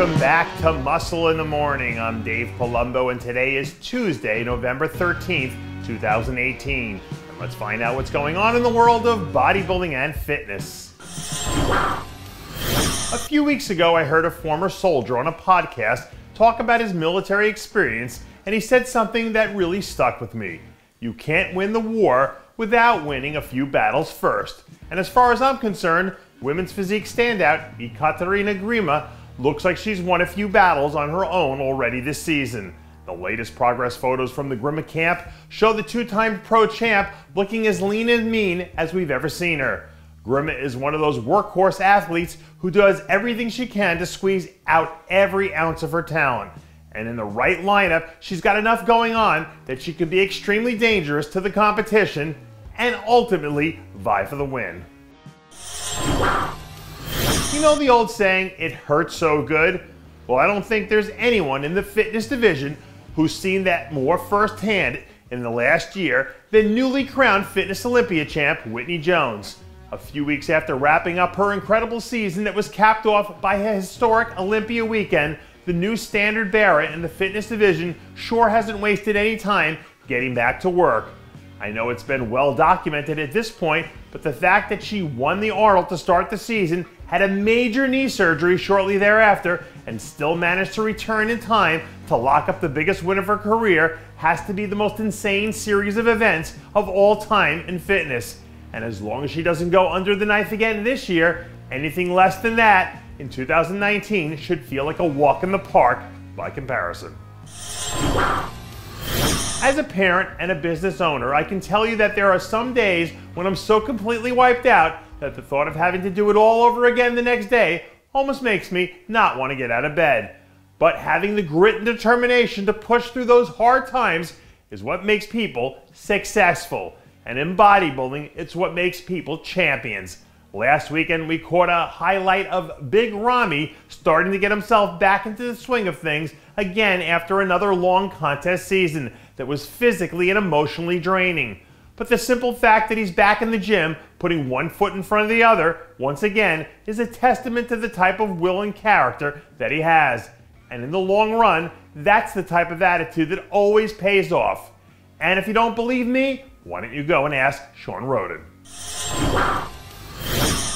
Welcome back to Muscle in the Morning. I'm Dave Palumbo, and today is Tuesday, November 13th, 2018. And let's find out what's going on in the world of bodybuilding and fitness. A few weeks ago, I heard a former soldier on a podcast talk about his military experience, and he said something that really stuck with me. You can't win the war without winning a few battles first. And as far as I'm concerned, women's physique standout Ekaterina Grima looks like she's won a few battles on her own already this season. The latest progress photos from the Grima camp show the two-time pro champ looking as lean and mean as we've ever seen her. Grima is one of those workhorse athletes who does everything she can to squeeze out every ounce of her talent. And in the right lineup, she's got enough going on that she could be extremely dangerous to the competition and ultimately vie for the win. You know the old saying, it hurts so good? Well, I don't think there's anyone in the fitness division who's seen that more firsthand in the last year than newly crowned Fitness Olympia champ Whitney Jones. A few weeks after wrapping up her incredible season that was capped off by a historic Olympia weekend, the new standard bearer in the fitness division sure hasn't wasted any time getting back to work. I know it's been well documented at this point, but the fact that she won the Arnold to start the season, had a major knee surgery shortly thereafter, and still managed to return in time to lock up the biggest win of her career has to be the most insane series of events of all time in fitness. And as long as she doesn't go under the knife again this year, anything less than that in 2019 should feel like a walk in the park by comparison. As a parent and a business owner, I can tell you that there are some days when I'm so completely wiped out that the thought of having to do it all over again the next day almost makes me not want to get out of bed. But having the grit and determination to push through those hard times is what makes people successful. And in bodybuilding, it's what makes people champions. Last weekend, we caught a highlight of Big Ramy starting to get himself back into the swing of things again after another long contest season that was physically and emotionally draining. But the simple fact that he's back in the gym, putting one foot in front of the other, once again, is a testament to the type of will and character that he has. And in the long run, that's the type of attitude that always pays off. And if you don't believe me, why don't you go and ask Sean Roden.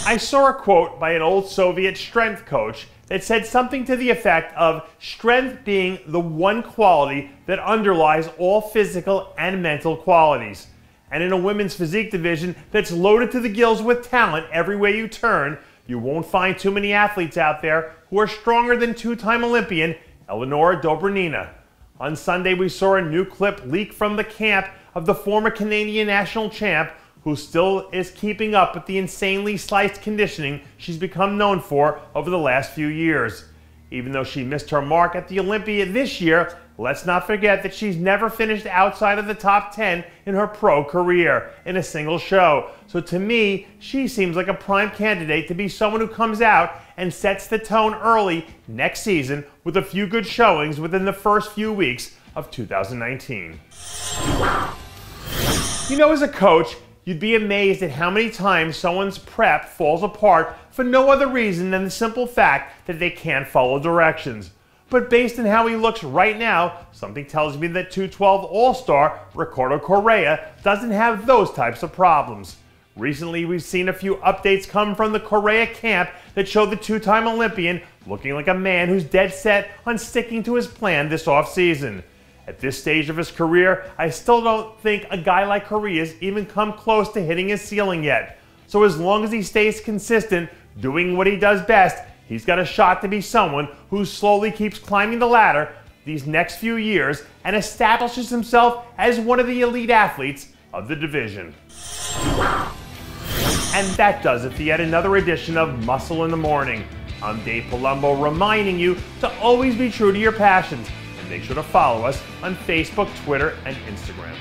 I saw a quote by an old Soviet strength coach that said something to the effect of strength being the one quality that underlies all physical and mental qualities. And in a women's physique division that's loaded to the gills with talent every way you turn, you won't find too many athletes out there who are stronger than two-time Olympian Elenora Dobrinina. On Sunday, we saw a new clip leak from the camp of the former Canadian national champ, who still is keeping up with the insanely sliced conditioning she's become known for over the last few years. Even though she missed her mark at the Olympia this year, let's not forget that she's never finished outside of the top 10 in her pro career in a single show. So to me, she seems like a prime candidate to be someone who comes out and sets the tone early next season with a few good showings within the first few weeks of 2019. You know, as a coach, you'd be amazed at how many times someone's prep falls apart for no other reason than the simple fact that they can't follow directions. But based on how he looks right now, something tells me that 212 All-Star Ricardo Correa doesn't have those types of problems. Recently, we've seen a few updates come from the Correa camp that show the two-time Olympian looking like a man who's dead set on sticking to his plan this offseason. At this stage of his career, I still don't think a guy like Correa's even come close to hitting his ceiling yet. So as long as he stays consistent, doing what he does best, he's got a shot to be someone who slowly keeps climbing the ladder these next few years and establishes himself as one of the elite athletes of the division. And that does it for yet another edition of Muscle in the Morning. I'm Dave Palumbo, reminding you to always be true to your passions. Make sure to follow us on Facebook, Twitter, and Instagram.